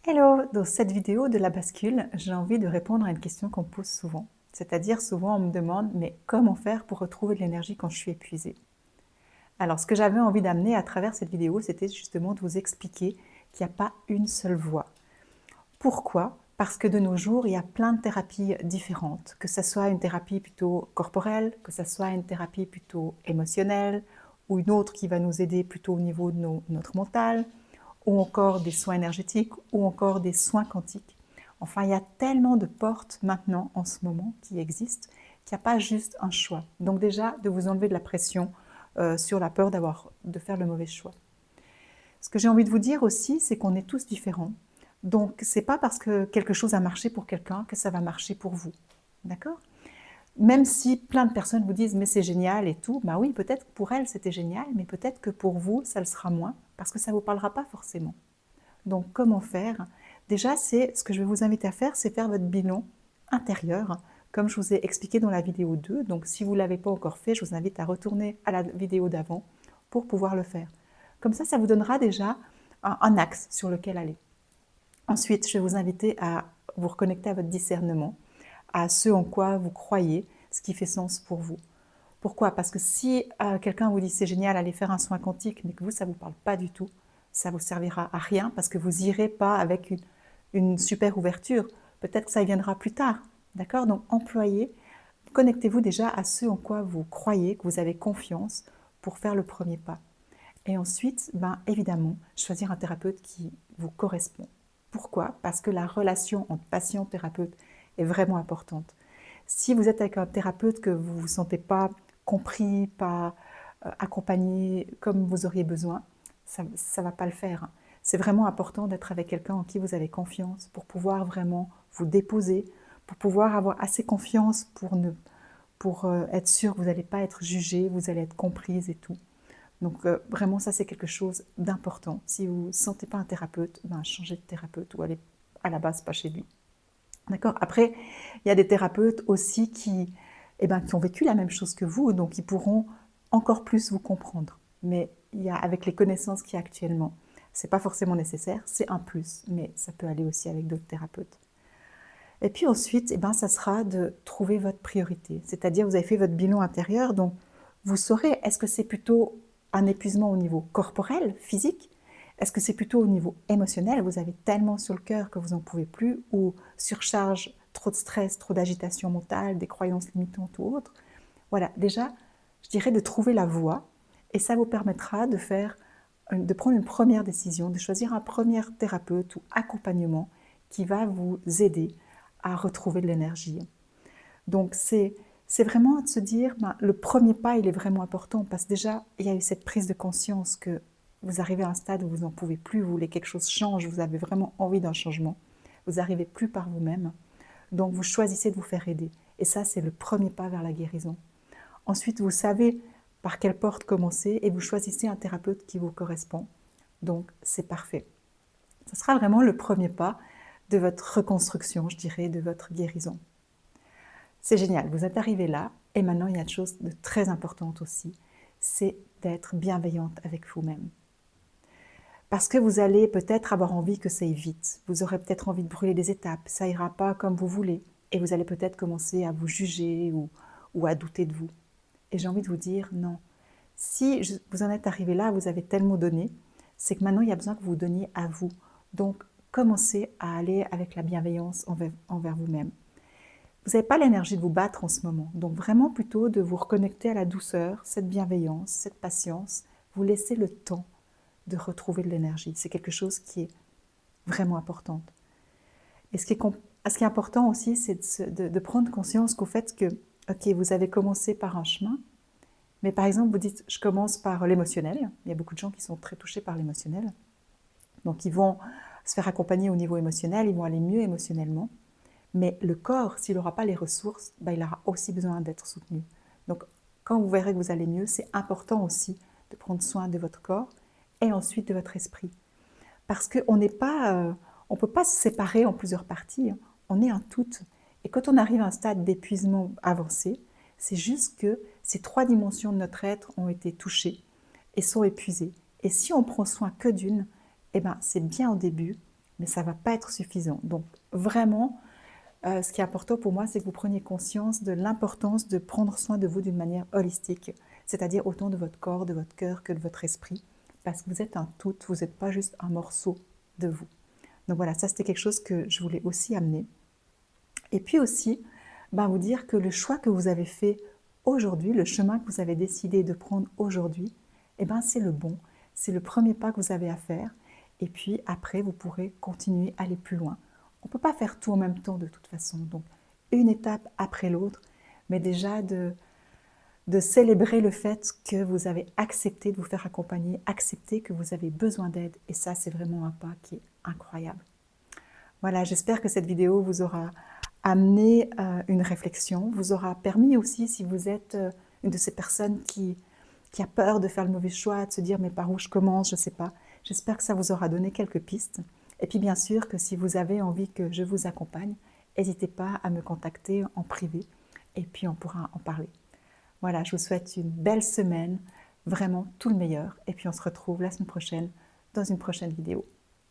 Hello! Dans cette vidéo de la bascule, j'ai envie de répondre à une question qu'on me pose souvent. C'est-à-dire, souvent on me demande, mais comment faire pour retrouver de l'énergie quand je suis épuisée? Alors, ce que j'avais envie d'amener à travers cette vidéo, c'était justement de vous expliquer qu'il n'y a pas une seule voie. Pourquoi? Parce que de nos jours, il y a plein de thérapies différentes, que ce soit une thérapie plutôt corporelle, que ce soit une thérapie plutôt émotionnelle, ou une autre qui va nous aider plutôt au niveau de notre mental, ou encore des soins énergétiques, ou encore des soins quantiques. Enfin, il y a tellement de portes maintenant, en ce moment, qui existent, qu'il n'y a pas juste un choix. Donc déjà, de vous enlever de la pression sur la peur de faire le mauvais choix. Ce que j'ai envie de vous dire aussi, c'est qu'on est tous différents. Donc, c'est pas parce que quelque chose a marché pour quelqu'un que ça va marcher pour vous. D'accord? Même si plein de personnes vous disent « mais c'est génial » et tout, bah oui, peut-être que pour elles c'était génial, mais peut-être que pour vous, ça le sera moins, parce que ça ne vous parlera pas forcément. Donc, comment faire? Déjà, ce que je vais vous inviter à faire, c'est faire votre bilan intérieur, comme je vous ai expliqué dans la vidéo 2. Donc, si vous ne l'avez pas encore fait, je vous invite à retourner à la vidéo d'avant pour pouvoir le faire. Comme ça vous donnera déjà un axe sur lequel aller. Ensuite, je vais vous inviter à vous reconnecter à votre discernement, à ce en quoi vous croyez, ce qui fait sens pour vous. Pourquoi? Parce que si quelqu'un vous dit c'est génial, allez faire un soin quantique, mais que vous, ça ne vous parle pas du tout, ça ne vous servira à rien parce que vous n'irez pas avec une super ouverture. Peut-être que ça viendra plus tard. D'accord? Donc, connectez-vous déjà à ce en quoi vous croyez, que vous avez confiance pour faire le premier pas. Et ensuite, évidemment, choisir un thérapeute qui vous correspond. Pourquoi? Parce que la relation entre patient-thérapeute est vraiment importante. Si vous êtes avec un thérapeute que vous ne vous sentez pas compris, pas accompagné comme vous auriez besoin, ça ne va pas le faire. C'est vraiment important d'être avec quelqu'un en qui vous avez confiance pour pouvoir vraiment vous déposer, pour pouvoir avoir assez confiance pour être sûr que vous n'allez pas être jugé, vous allez être comprise et tout. Donc vraiment, ça c'est quelque chose d'important. Si vous ne sentez pas un thérapeute, changez de thérapeute ou allez à la base pas chez lui. D'accord? Après, il y a des thérapeutes aussi qui ont vécu la même chose que vous, donc ils pourront encore plus vous comprendre. Mais avec les connaissances qu'il y a actuellement, ce n'est pas forcément nécessaire, c'est un plus, mais ça peut aller aussi avec d'autres thérapeutes. Et puis ensuite, ça sera de trouver votre priorité. C'est-à-dire, vous avez fait votre bilan intérieur, donc vous saurez, est-ce que c'est plutôt un épuisement au niveau corporel, physique? Est-ce que c'est plutôt au niveau émotionnel? Vous avez tellement sur le cœur que vous n'en pouvez plus, ou surcharge, trop de stress, trop d'agitation mentale, des croyances limitantes ou autres? Voilà, déjà, je dirais de trouver la voie, et ça vous permettra de prendre une première décision, de choisir un premier thérapeute ou accompagnement qui va vous aider à retrouver de l'énergie. Donc c'est vraiment de se dire, le premier pas, il est vraiment important parce que déjà, il y a eu cette prise de conscience que vous arrivez à un stade où vous n'en pouvez plus, vous voulez que quelque chose change, vous avez vraiment envie d'un changement, vous n'arrivez plus par vous-même, donc vous choisissez de vous faire aider. Et ça, c'est le premier pas vers la guérison. Ensuite, vous savez par quelle porte commencer et vous choisissez un thérapeute qui vous correspond. Donc, c'est parfait. Ce sera vraiment le premier pas de votre reconstruction, je dirais, de votre guérison. C'est génial, vous êtes arrivé là, et maintenant il y a une chose de très importante aussi, c'est d'être bienveillante avec vous-même. Parce que vous allez peut-être avoir envie que ça aille vite, vous aurez peut-être envie de brûler des étapes, ça ira pas comme vous voulez, et vous allez peut-être commencer à vous juger ou à douter de vous. Et j'ai envie de vous dire, non, si vous en êtes arrivé là, vous avez tellement donné, c'est que maintenant il y a besoin que vous donniez à vous. Donc, commencez à aller avec la bienveillance envers vous-même. Vous n'avez pas l'énergie de vous battre en ce moment, donc vraiment plutôt de vous reconnecter à la douceur, cette bienveillance, cette patience, vous laissez le temps de retrouver de l'énergie. C'est quelque chose qui est vraiment important. Et ce qui est important aussi, c'est de prendre conscience qu'au fait que, ok, vous avez commencé par un chemin, mais par exemple, vous dites, je commence par l'émotionnel. Il y a beaucoup de gens qui sont très touchés par l'émotionnel. Donc, ils vont se faire accompagner au niveau émotionnel, ils vont aller mieux émotionnellement. Mais le corps, s'il n'aura pas les ressources, il aura aussi besoin d'être soutenu. Donc, quand vous verrez que vous allez mieux, c'est important aussi de prendre soin de votre corps et ensuite de votre esprit. Parce qu'on ne peut pas se séparer en plusieurs parties. On est un tout. Et quand on arrive à un stade d'épuisement avancé, c'est juste que ces 3 dimensions de notre être ont été touchées et sont épuisées. Et si on prend soin que d'une, c'est bien au début, mais ça ne va pas être suffisant. Donc vraiment, ce qui est important pour moi, c'est que vous preniez conscience de l'importance de prendre soin de vous d'une manière holistique, c'est-à-dire autant de votre corps, de votre cœur que de votre esprit, parce que vous êtes un tout, vous n'êtes pas juste un morceau de vous. Donc voilà, ça c'était quelque chose que je voulais aussi amener. Et puis aussi, vous dire que le choix que vous avez fait aujourd'hui, le chemin que vous avez décidé de prendre aujourd'hui, c'est le bon, c'est le premier pas que vous avez à faire. Et puis après, vous pourrez continuer à aller plus loin. On ne peut pas faire tout en même temps de toute façon, donc une étape après l'autre, mais déjà de célébrer le fait que vous avez accepté de vous faire accompagner, accepter que vous avez besoin d'aide. Et ça, c'est vraiment un pas qui est incroyable. Voilà, j'espère que cette vidéo vous aura amené une réflexion, vous aura permis aussi, si vous êtes une de ces personnes qui a peur de faire le mauvais choix, de se dire mais par où je commence, je ne sais pas. J'espère que ça vous aura donné quelques pistes. Et puis bien sûr que si vous avez envie que je vous accompagne, n'hésitez pas à me contacter en privé et puis on pourra en parler. Voilà, je vous souhaite une belle semaine, vraiment tout le meilleur. Et puis on se retrouve la semaine prochaine dans une prochaine vidéo.